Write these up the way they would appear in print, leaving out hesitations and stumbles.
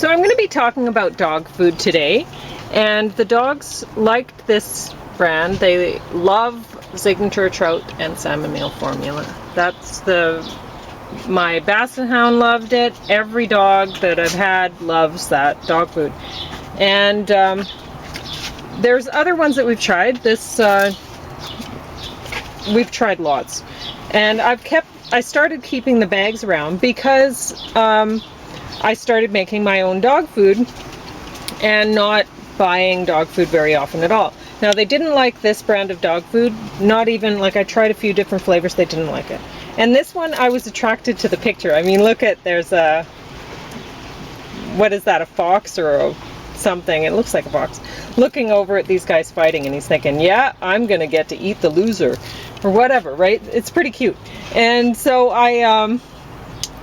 So I'm going to be talking about dog food today, and the dogs liked this brand. They love Signature Trout and Salmon Meal formula. My Basset Hound loved it. Every dog that I've had loves that dog food. And there's other ones that we've tried. We've tried lots. And I started keeping the bags around because I started making my own dog food and not buying dog food very often at all. Now, they didn't like this brand of dog food, not even, like, I tried a few different flavors, they didn't like it. And this one, I was attracted to the picture. I mean, look at, there's a, what is that, a fox or something? It looks like a fox. Looking over at these guys fighting, and he's thinking, yeah, I'm gonna get to eat the loser, or whatever, right? It's pretty cute. And so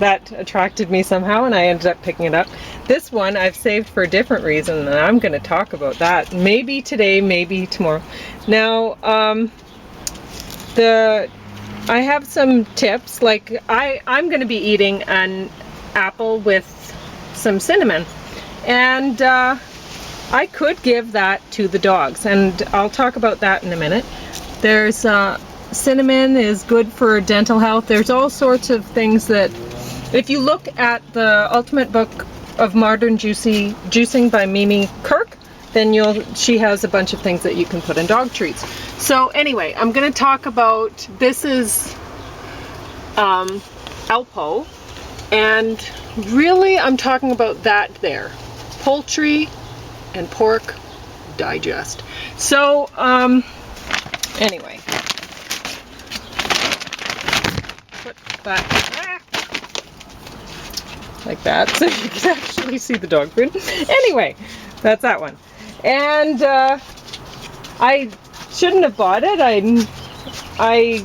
that attracted me somehow, and I ended up picking it up. This one I've saved for a different reason, and I'm going to talk about that maybe today, maybe tomorrow. Now, I have some tips. Like I'm going to be eating an apple with some cinnamon, and I could give that to the dogs, and I'll talk about that in a minute. There's cinnamon is good for dental health. There's all sorts of things that, if you look at the Ultimate Book of Modern Juicing by Mimi Kirk, then she has a bunch of things that you can put in dog treats. So anyway, I'm going to talk about, this is Alpo, and really I'm talking about that there, poultry and pork digest. So anyway, put that like that, so you can actually see the dog food. Anyway, that's that one. And I shouldn't have bought it. I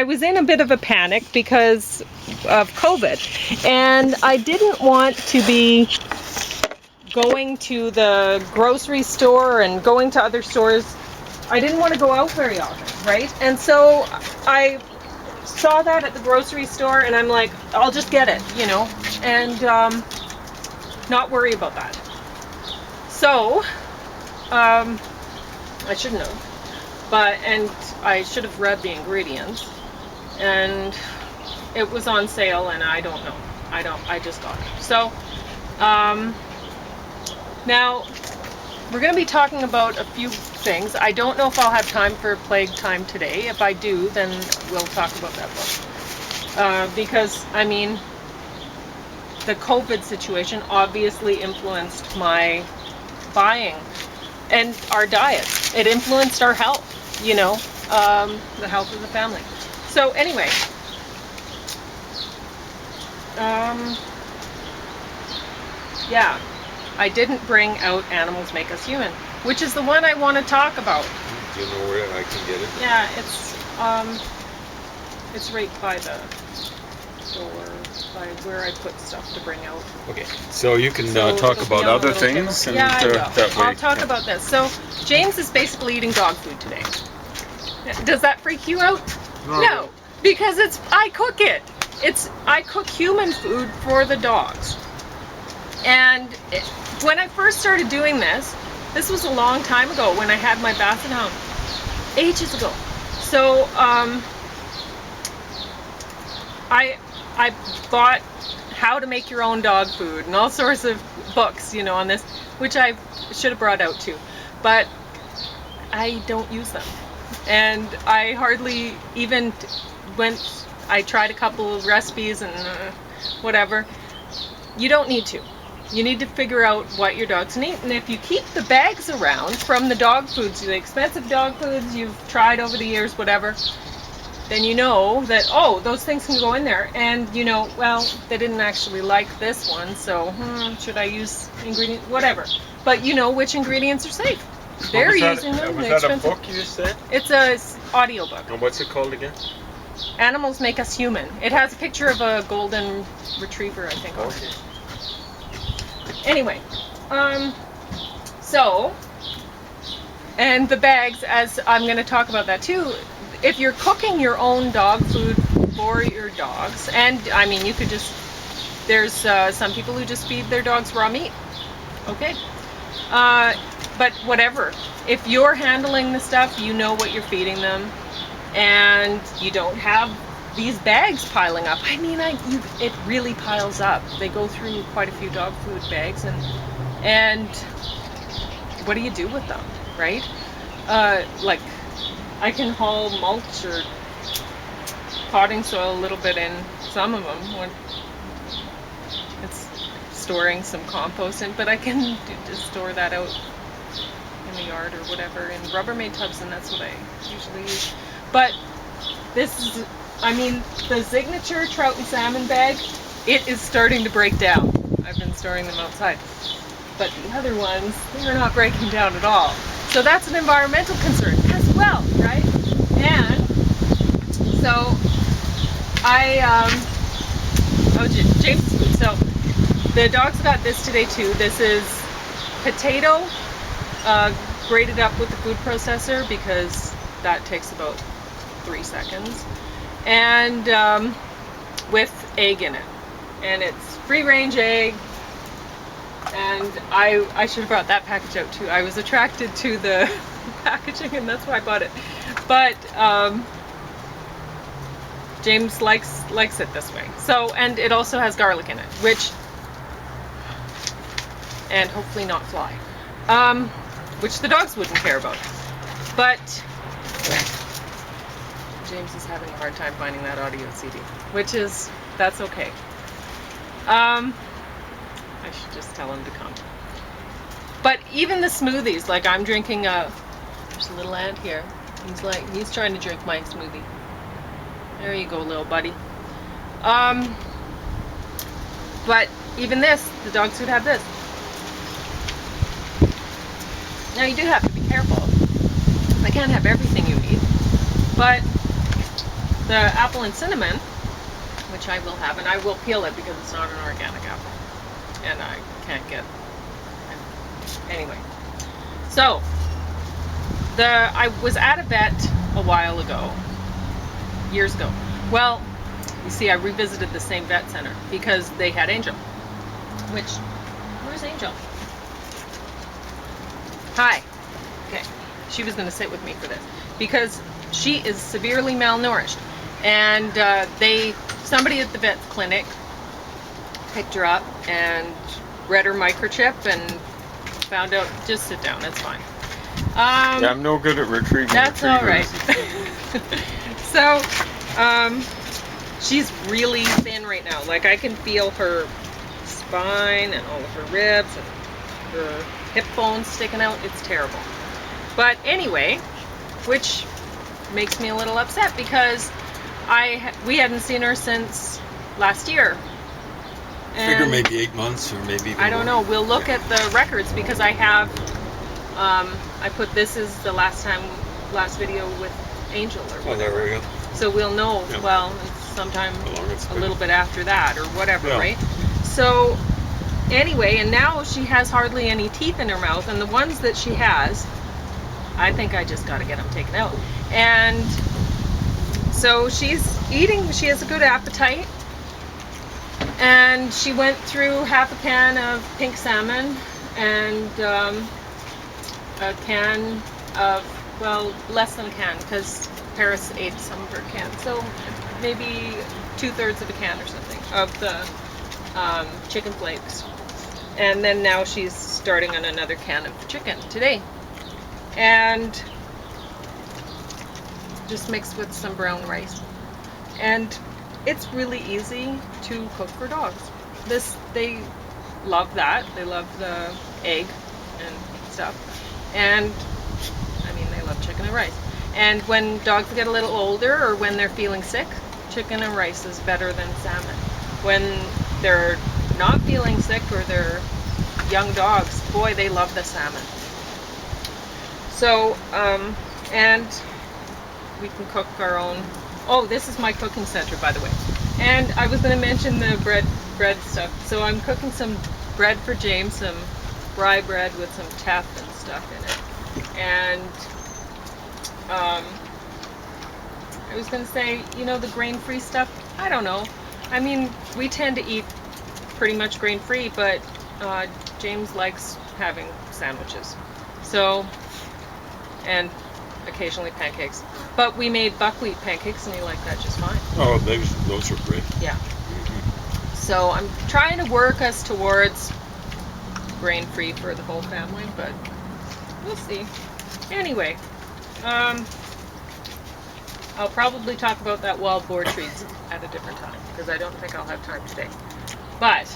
was in a bit of a panic because of COVID, and I didn't want to be going to the grocery store and going to other stores. I didn't want to go out very often, right? And so I saw that at the grocery store, and I'm like, I'll just get it, you know, and not worry about that. So I shouldn't have, and I should have read the ingredients, and it was on sale, and I don't know, I just got it. So now we're going to be talking about a few things. I don't know if I'll have time for Plague Time today. If I do, then we'll talk about that book. Because, I mean, the COVID situation obviously influenced my buying and our diet. It influenced our health, you know, the health of the family. So anyway, yeah. I didn't bring out Animals Make Us Human, which is the one I want to talk about. Do you know where I can get it? Yeah, it's right by the door, by where I put stuff to bring out. Okay, so you can talk about other things, and yeah, I will. that way. I'll talk about this. So James is basically eating dog food today. Does that freak you out? No, because I cook it. I cook human food for the dogs. And when I first started doing this was a long time ago when I had my Basset Hound, ages ago. So I bought How to Make Your Own Dog Food and all sorts of books, you know, on this, which I should have brought out too, but I don't use them. And I hardly even I tried a couple of recipes and whatever. You don't need to. You need to figure out what your dogs need, and if you keep the bags around from the dog foods, the expensive dog foods you've tried over the years, whatever, then you know that, oh, those things can go in there, and you know, well, they didn't actually like this one, so should I use ingredients, whatever. But you know which ingredients are safe. They're using them. Was that a book you said? It's a audio book. And what's it called again? Animals Make Us Human. It has a picture of a golden retriever, I think. Okay. Anyway, so, and the bags, as I'm going to talk about that too, if you're cooking your own dog food for your dogs, and I mean, you could just There's some people who just feed their dogs raw meat. Okay. But whatever. If you're handling the stuff, you know what you're feeding them, and you don't have these bags piling up. I mean, it really piles up. They go through quite a few dog food bags, and what do you do with them, right? Like, I can haul mulch or potting soil a little bit in some of them when it's storing some compost in, but I can just store that out in the yard or whatever in Rubbermaid tubs, and that's what I usually use. But this is, I mean, the signature trout and salmon bag, it is starting to break down. I've been storing them outside. But the other ones, they're not breaking down at all. So that's an environmental concern as well, right? And so James' food. So the dogs got this today too. This is potato grated up with the food processor, because that takes about 3 seconds, and with egg in it, and it's free range egg. And I should have brought that package out too. I was attracted to the packaging, and that's why I bought it. But James likes it this way. So, and it also has garlic in it, and hopefully not fly, which the dogs wouldn't care about. But James is having a hard time finding that audio CD, that's okay. I should just tell him to come. But even the smoothies, like I'm drinking there's a little ant here. He's trying to drink my smoothie. There you go, little buddy. But even this, the dogs would have this. Now you do have to be careful. I can't have everything you need. But the apple and cinnamon, which I will have, and I will peel it because it's not an organic apple. And I can't get, anyway. So, I was at a vet a while ago, years ago. Well, you see, I revisited the same vet center because they had Angel, where's Angel? Hi. Okay, she was going to sit with me for this because she is severely malnourished, and somebody at the vet clinic picked her up and read her microchip and found out, just sit down, it's fine. Yeah, I'm no good at retrieving. That's all right. So, she's really thin right now. Like, I can feel her spine and all of her ribs and her hip bones sticking out. It's terrible. But anyway, which makes me a little upset because we hadn't seen her since last year. Figure maybe 8 months or maybe even I don't know. We'll look at the records because I have, I put this is the last video with Angel or whatever. Oh, there we go. So we'll know, yeah. Well, it's sometime a little bit after that or whatever, yeah. Right? So anyway, and now she has hardly any teeth in her mouth, and the ones that she has, I think I just got to get them taken out. And so she's eating, she has a good appetite. And she went through half a can of pink salmon and a can of, well, less than a can because Paris ate some of her can. So maybe 2/3 of a can or something of the chicken flakes. And then now she's starting on another can of chicken today. And just mixed with some brown rice. And it's really easy to cook for dogs. They love that. They love the egg and stuff. And, I mean, they love chicken and rice. And when dogs get a little older or when they're feeling sick, chicken and rice is better than salmon. When they're not feeling sick or they're young dogs, boy, they love the salmon. So, and we can cook our own. Oh, this is my cooking center, by the way. And I was going to mention the bread stuff. So I'm cooking some bread for James, some rye bread with some teff and stuff in it. And I was going to say, you know, the grain-free stuff, I don't know. I mean, we tend to eat pretty much grain-free, but James likes having sandwiches. So, and occasionally pancakes. But we made buckwheat pancakes, and he liked that just fine. Oh, those are great. Yeah. So I'm trying to work us towards grain-free for the whole family, but we'll see. Anyway, I'll probably talk about that wild boar treats at a different time, because I don't think I'll have time today. But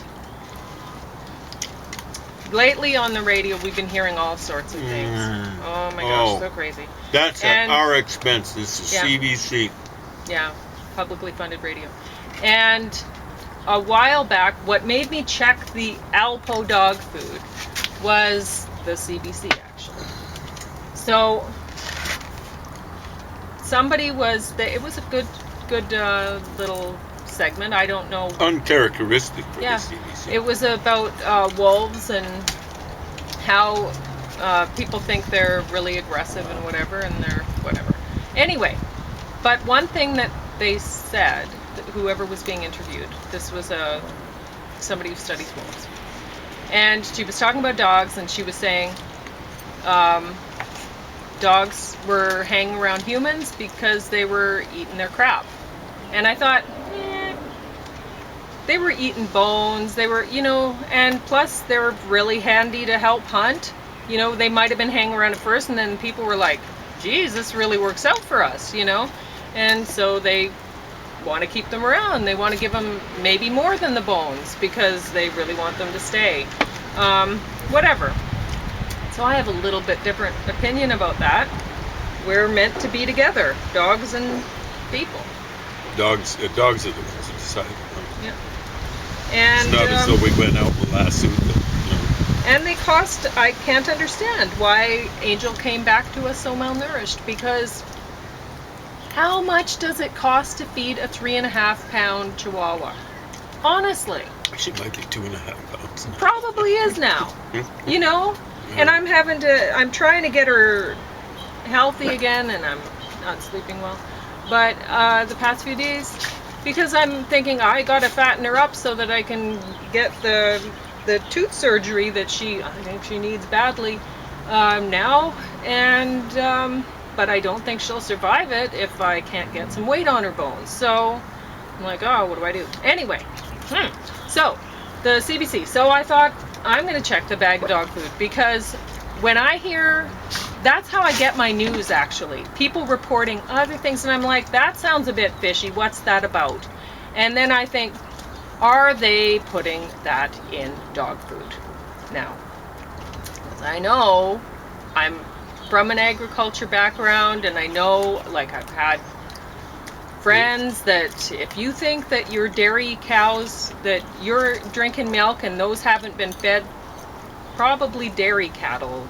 lately on the radio, we've been hearing all sorts of things. Oh my gosh, so crazy. That's at our expense. This is CBC. Yeah, publicly funded radio. And a while back, what made me check the Alpo dog food was the CBC, actually. So somebody was, it was a good little segment. I don't know. Uncharacteristic for the CBC. It was about wolves and how people think they're really aggressive and whatever, and they're whatever. Anyway, but one thing that they said, whoever was being interviewed, this was somebody who studies wolves, and she was talking about dogs, and she was saying dogs were hanging around humans because they were eating their crap. And I thought, they were eating bones, they were, and plus they were really handy to help hunt. They might have been hanging around at first, and then people were like, geez, this really works out for us, and so they want to keep them around. They want to give them maybe more than the bones because they really want them to stay. Whatever. So I have a little bit different opinion about that. We're meant to be together, dogs and people. Dogs are the ones who decide. Yeah. And it's not as though we went out with lasso them. And they cost, I can't understand why Angel came back to us so malnourished, because how much does it cost to feed a 3.5-pound Chihuahua? Honestly. She might be 2.5 pounds. Probably is now. And I'm trying to get her healthy again, and I'm not sleeping well. But the past few days, because I'm thinking I gotta fatten her up so that I can get the tooth surgery that I think she needs badly now, and but I don't think she'll survive it if I can't get some weight on her bones. So I'm like, oh, what do I do? Anyway, so the CBC. So I thought I'm gonna check the bag of dog food, because when I hear, that's how I get my news, actually. People reporting other things, and I'm like, that sounds a bit fishy. What's that about? And then I think, are they putting that in dog food? Now, as I know, I'm from an agriculture background, and I know, like, I've had friends that if you think that your dairy cows, that you're drinking milk and those haven't been fed probably dairy cattle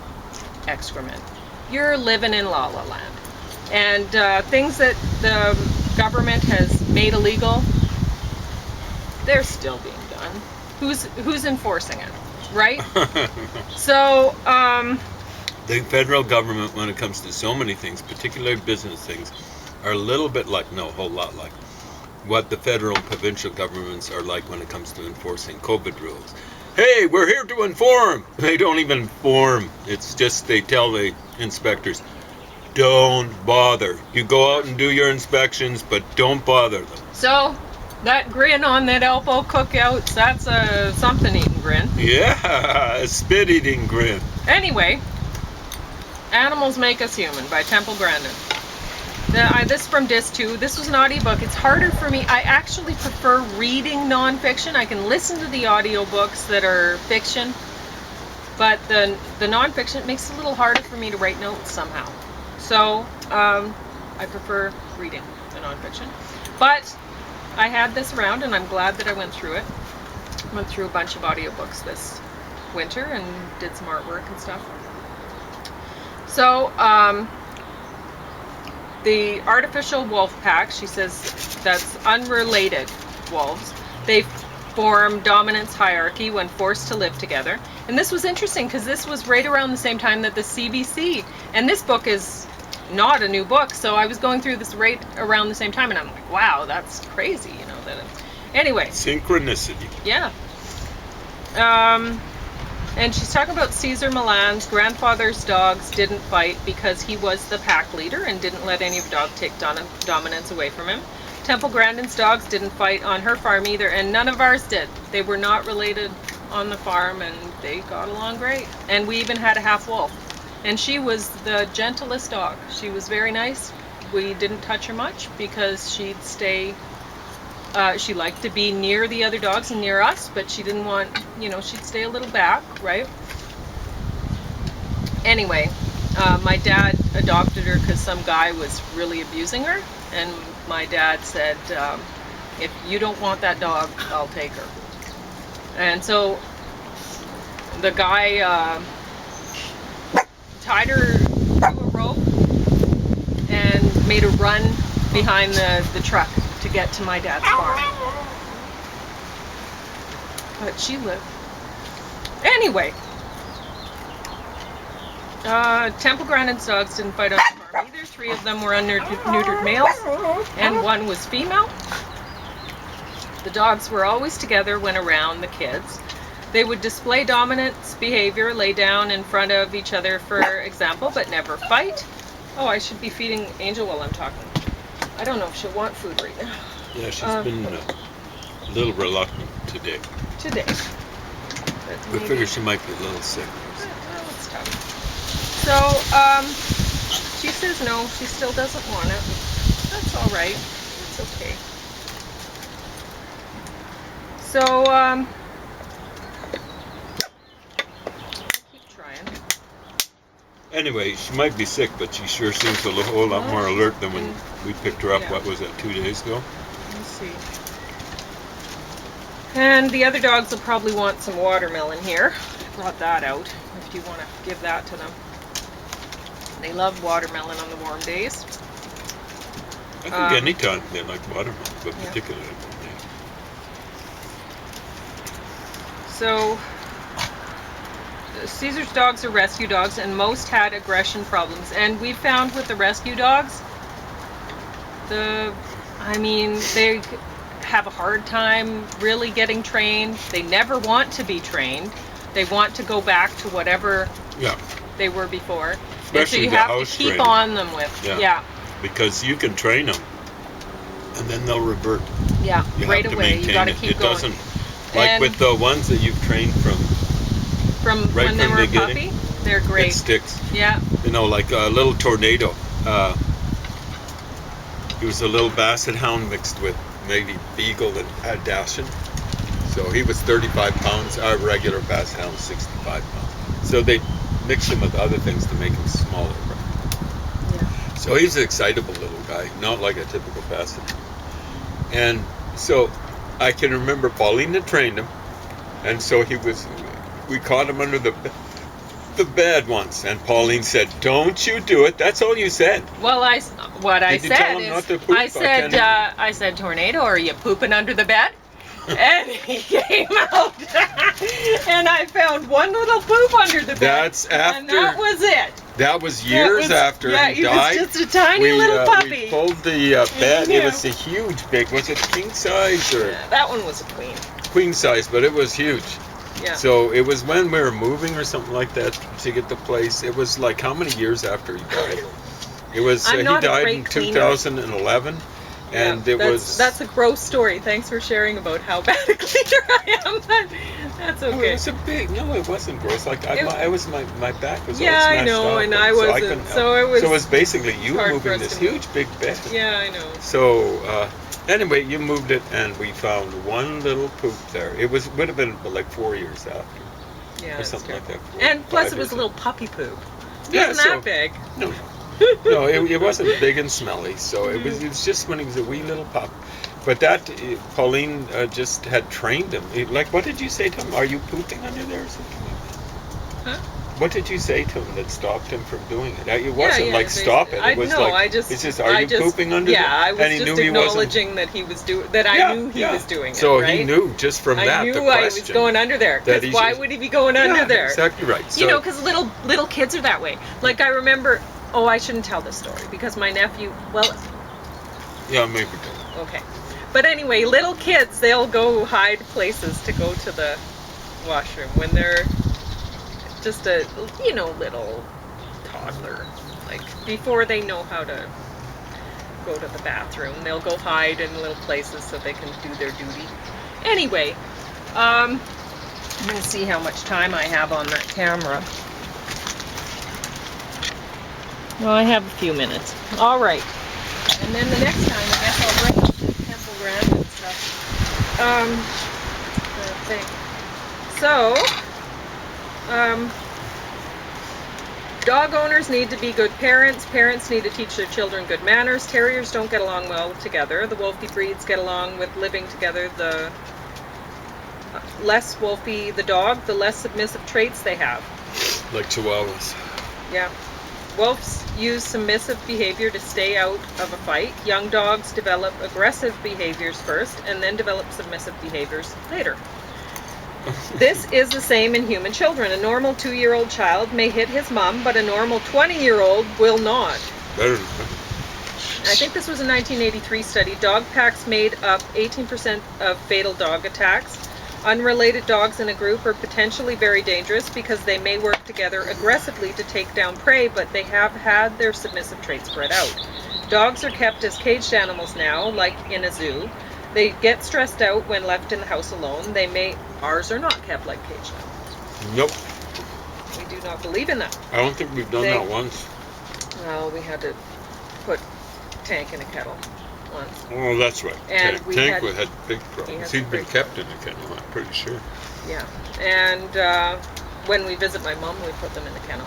excrement, you're living in la la land. And things that the government has made illegal, they're still being done. Who's enforcing it, right? So the federal government, when it comes to so many things, particularly business things, are a little bit like, no, a whole lot like what the federal and provincial governments are like when it comes to enforcing COVID rules. Hey, we're here to inform. They don't even inform. It's just they tell the inspectors, don't bother. You go out and do your inspections, but don't bother them. So that grin on that Alpo cookouts, that's a something-eating grin. Yeah, a spit-eating grin. Anyway, Animals Make Us Human by Temple Grandin. This is from Disc 2. This was an audiobook. It's harder for me. I actually prefer reading nonfiction. I can listen to the audiobooks that are fiction, but the nonfiction makes it a little harder for me to write notes somehow. So I prefer reading the nonfiction. But I had this around, and I'm glad that I went through it. Went through a bunch of audiobooks this winter and did some artwork and stuff. So the artificial wolf pack, she says that's unrelated wolves. They form dominance hierarchy when forced to live together. And this was interesting because this was right around the same time that the CBC, and this book is not a new book, so I was going through this right around the same time, and I'm like, wow, that's crazy, that. Anyway. Synchronicity. Yeah. And she's talking about Caesar Milan's grandfather's dogs didn't fight because he was the pack leader and didn't let any of the dog take dominance away from him. Temple Grandin's dogs didn't fight on her farm either, and none of ours did. They were not related on the farm, and they got along great. And we even had a half wolf. And she was the gentlest dog. She was very nice. We didn't touch her much because she'd stay, she liked to be near the other dogs and near us, but she didn't want, she'd stay a little back, right? Anyway, my dad adopted her because some guy was really abusing her, and my dad said, if you don't want that dog, I'll take her. And so the guy tied her to a rope and made her run behind the truck to get to my dad's farm. But she lived. Anyway, Temple Grandin's dogs didn't fight on the farm either. 3 of them were neutered males, and 1 was female. The dogs were always together when around the kids. They would display dominance behavior, lay down in front of each other, for example, but never fight. Oh, I should be feeding Angel while I'm talking. I don't know if she'll want food right now. Yeah, she's been a little reluctant today. We figure she might be a little sick. Well, it's tough. So, she says no, she still doesn't want it. That's all right. It's okay. So, keep trying. Anyway, she might be sick, but she sure seems a whole lot more alert than when we picked her up, Yeah. what was it, 2 days ago? Let's see. And the other dogs will probably want some watermelon here. I brought that out if you want to give that to them. They love watermelon on the warm days. I think any time they like watermelon, but particularly on days. So, Caesar's dogs are rescue dogs, and most had aggression problems. And we found with the rescue dogs, they have a hard time really getting trained. They never want to be trained. They want to go back to whatever they were before. Especially and so you the have house to keep training. on them with. Yeah. Because you can train them, and then they'll revert. Yeah. You right have to away. maintain You got to it. keep It going. doesn't, like And with the ones that you've trained from right when they from were a the beginning, puppy, they're great. it sticks. Yeah. Like a little tornado. He was a little basset hound mixed with maybe beagle and dachshund. So he was 35 pounds. Our regular basset hound was 65 pounds. So they mixed him with other things to make him smaller. Yeah. So he's an excitable little guy, not like a typical basset. And so I can remember Pauline had trained him, and so we caught him under the bed once, and Pauline said, "Don't you do it." That's all you said. Well, I Did you tell him not to poop? I said, Tornado, are you pooping under the bed? And he came out, and I found one little poop under the bed. That's after. And that was it. That was years after he died. He was just a tiny little puppy. We pulled the bed. Yeah. It was a huge, big. Was it king size or That one was a queen. queen size? But it was huge. Yeah. So it was when we were moving or something like that to get the place. It was like how many years after he died? It was I'm he not a died great in cleaner. 2011, and that's a gross story. Thanks for sharing about how bad a cleaner I am. But that's Oh, okay. it was a big. No, it wasn't gross. Like my back was all Yeah, I smashed know, up, and I wasn't. couldn't help. So it was. So it was basically you hard for moving us this to move. huge big bed. Yeah, I know. So anyway, you moved it, and we found one little poop there. Would have been like 4 years after, Yeah, or that's something like terrible. that. And plus, 5 it was a years little puppy poop. It Yeah, wasn't that big. No, no, it wasn't big and smelly. So it was just when he was a wee little pup. But Pauline just had trained him. Like, what did you say to him? Are you pooping under there or something like that? Huh? What did you say to him that stopped him from doing it? It wasn't like basically. stop it. It was it's just, are you pooping under there? Yeah, I was And he just knew he wasn't. acknowledging that he was doing that. I knew he was doing it. So right? he knew just from that. I knew the I question, was going under there. that Because why would he be going under there? Exactly right. So, You know, because little kids are that way. Like I remember. Oh, I shouldn't tell this story because my nephew. Well, yeah, maybe. okay. But anyway, little kids, they'll go hide places to go to the washroom when they're just a, little toddler. Like, before they know how to go to the bathroom, they'll go hide in little places so they can do their duty. Anyway, I'm going to see how much time I have on that camera. Well, I have a few minutes. All right. And then the next time, I guess I'll bring up the Temple Grandin and stuff. Thing. So, dog owners need to be good parents. Parents need to teach their children good manners. Terriers don't get along well together. The wolfy breeds get along with living together. The less wolfy the dog, the less submissive traits they have. Like Chihuahuas. Yeah. Wolves use submissive behavior to stay out of a fight. Young dogs develop aggressive behaviors first and then develop submissive behaviors later. This is the same in human children. A normal 2-year-old child may hit his mom, but a normal 20-year-old will not. Better. I think this was a 1983 study. Dog packs made up 18% of fatal dog attacks. Unrelated dogs in a group are potentially very dangerous because they may work together aggressively to take down prey, but they have had their submissive traits bred out. Dogs are kept as caged animals now, like in a zoo. They get stressed out when left in the house alone. Ours are not kept like caged animals. Nope. We do not believe in that. I don't think we've done that once. Well, we had to put Tank in a kettle once. Oh, that's right. And Tank had big problems. He'd been kept in a kennel, I'm pretty sure. Yeah. And when we visit my mom, we put them in the kennel.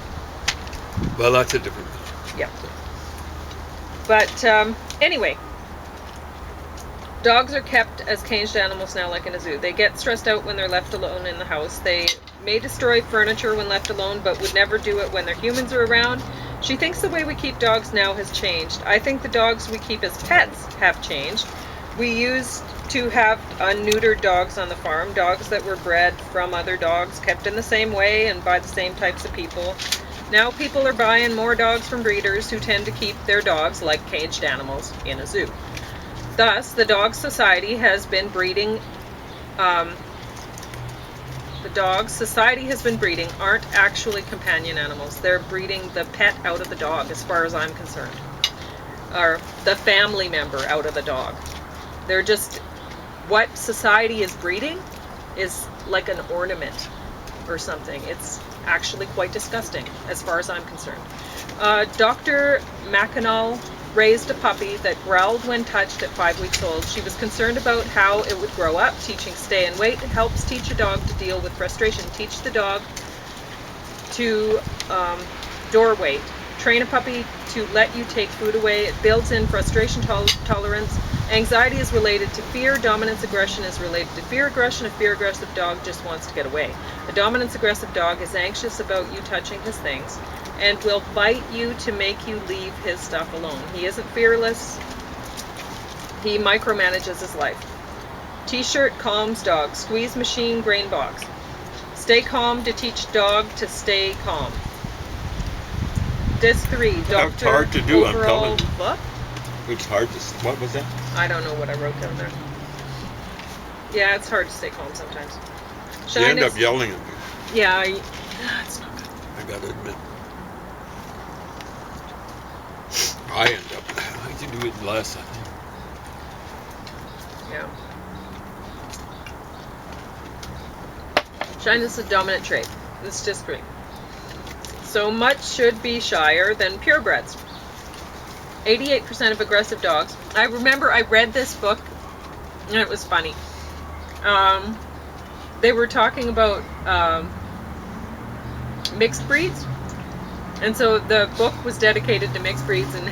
Well, that's a different thing. Yeah. But anyway, dogs are kept as caged animals now, like in a zoo. They get stressed out when they're left alone in the house. They may destroy furniture when left alone, but would never do it when their humans are around. She thinks the way we keep dogs now has changed. I think the dogs we keep as pets have changed. We used to have unneutered dogs on the farm, dogs that were bred from other dogs, kept in the same way and by the same types of people. Now people are buying more dogs from breeders who tend to keep their dogs like caged animals in a zoo. Thus, the dog society has been breeding aren't actually companion animals. They're breeding the pet out of the dog, as far as I'm concerned. Or the family member out of the dog. They're just, what society is breeding is like an ornament or something. It's actually quite disgusting, as far as I'm concerned. Dr. McAnall raised a puppy that growled when touched at 5 weeks old. She was concerned about how it would grow up. Teaching stay and wait helps teach a dog to deal with frustration. Teach the dog to door wait. Train a puppy to let you take food away. It builds in frustration tolerance. Anxiety is related to fear. Dominance aggression is related to fear aggression. A fear aggressive dog just wants to get away. A dominance aggressive dog is anxious about you touching his things and will bite you to make you leave his stuff alone. He isn't fearless. He micromanages his life. T-shirt calms dog. Squeeze machine grain box. Stay calm to teach dog to stay calm. Disc 3. That's hard to do, I'm telling you. What? It's hard to... What was that? I don't know what I wrote down there. Yeah, it's hard to stay calm sometimes. You end up yelling at me. Yeah, it's not good. I gotta admit. I end up... I can do it less, I think. Yeah. Shyness is a dominant trait. It's just great. So much should be shyer than purebreds. 88% of aggressive dogs. I remember I read this book, and it was funny. They were talking about mixed breeds. And so the book was dedicated to mixed breeds and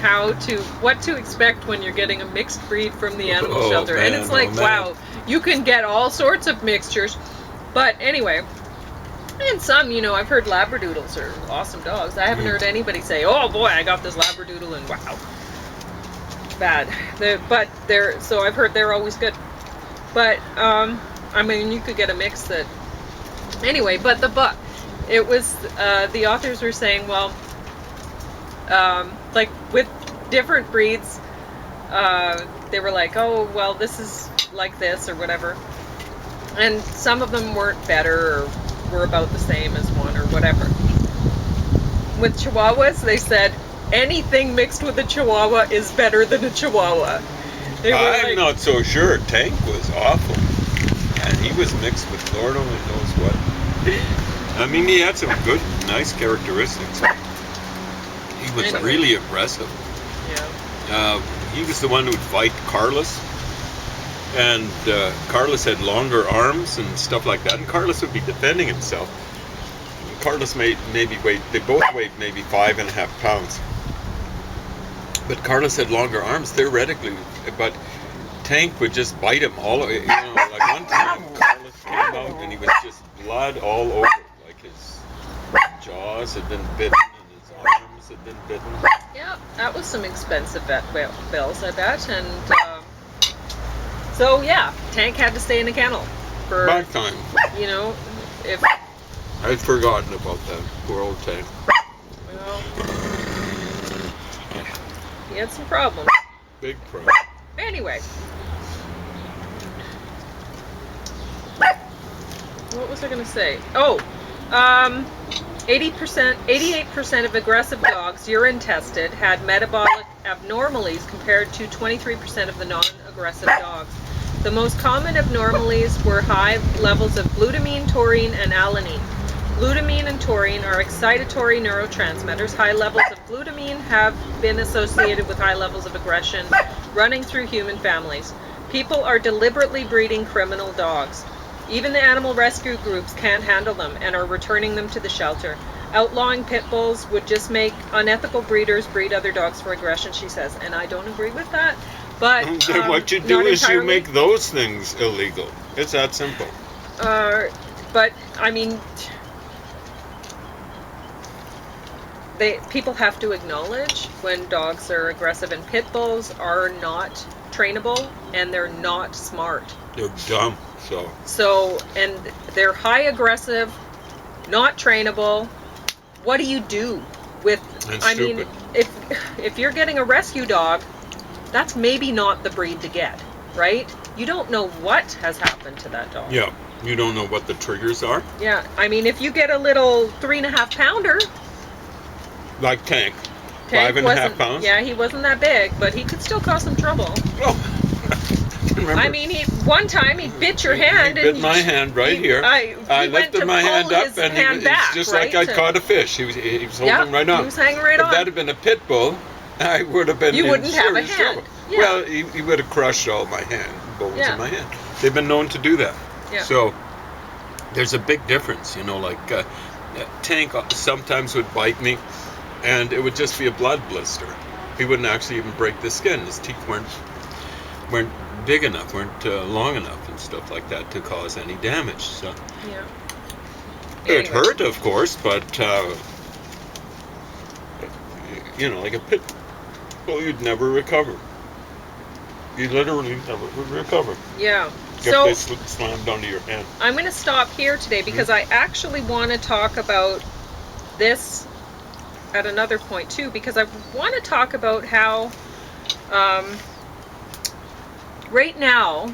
what to expect when you're getting a mixed breed from the animal shelter. Man, and it's like, wow, you can get all sorts of mixtures. But anyway, and some, I've heard Labradoodles are awesome dogs. I haven't heard anybody say, oh boy, I got this Labradoodle and wow. Bad. So I've heard they're always good. But, you could get a mix that, anyway, but the book, it was, the authors were saying, well, like with different breeds, they were like, oh, well, this is like this or whatever. And some of them weren't better or were about the same as one or whatever. With Chihuahuas, they said anything mixed with a Chihuahua is better than a Chihuahua. They were I'm not so sure. Tank was awful. And he was mixed with Lord only knows what. I mean, he had some good, nice characteristics. He was Anyway. really aggressive. Yeah. He was the one who would fight Carlos. And Carlos had longer arms and stuff like that. And Carlos would be defending himself. And Carlos they both weighed maybe 5.5 pounds. But Carlos had longer arms theoretically. But Tank would just bite him all over. Like one time Carlos came out and he was just blood all over. Like his jaws had been bitten and his arms had been bitten. Yeah, that was some expensive bills, I bet. And so, yeah, Tank had to stay in a kennel for, Back time. If, I'd forgotten about that. Poor old Tank. well, he had some problems. Big problem. Anyway. What was I going to say? Oh, 88% of aggressive dogs urine tested had metabolic abnormalities compared to 23% of the non-aggressive dogs. The most common abnormalities were high levels of glutamine, taurine, and alanine. Glutamine and taurine are excitatory neurotransmitters. High levels of glutamine have been associated with high levels of aggression running through human families. People are deliberately breeding criminal dogs. Even the animal rescue groups can't handle them and are returning them to the shelter. Outlawing pit bulls would just make unethical breeders breed other dogs for aggression, she says. And I don't agree with that. But Then what you do not is you entirely. make those things illegal. It's that simple. But I mean, people have to acknowledge when dogs are aggressive, and pit bulls are not trainable and they're not smart. They're dumb. So, and they're high aggressive, not trainable. What do you do with? And I stupid. mean, if you're getting a rescue dog, that's maybe not the breed to get, right? You don't know what has happened to that dog. Yeah, you don't know what the triggers are. Yeah, I mean, if you get a little 3.5 pounder, Like Tank, Tank 5.5 wasn't- pounds. Yeah, he wasn't that big, but he could still cause some trouble. Oh, remember, I mean, one time he bit your hand. He bit and my hand right here. I I went lifted to my pull hand up, his and hand it's back, just right? like I caught a fish. He was holding right on. He was hanging right If on. that had been a pit bull, I would have been You in wouldn't have a serious hand. trouble. Yeah. Well, he would have crushed all my bones Yeah. in my hand. They've been known to do that. Yeah. So there's a big difference, Tank sometimes would bite me, and it would just be a blood blister. He wouldn't actually even break the skin. His teeth weren't big enough, weren't long enough, and stuff like that to cause any damage. So Yeah. it Anyway. hurt, of course, but like a pit bull, you'd never recover. You literally never would recover Yeah. if So they slammed onto your hand. I'm going to stop here today because I actually want to talk about this at another point too, because I want to talk about how right now,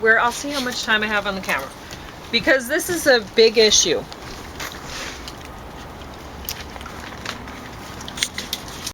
where I'll see how much time I have on the camera, because this is a big issue.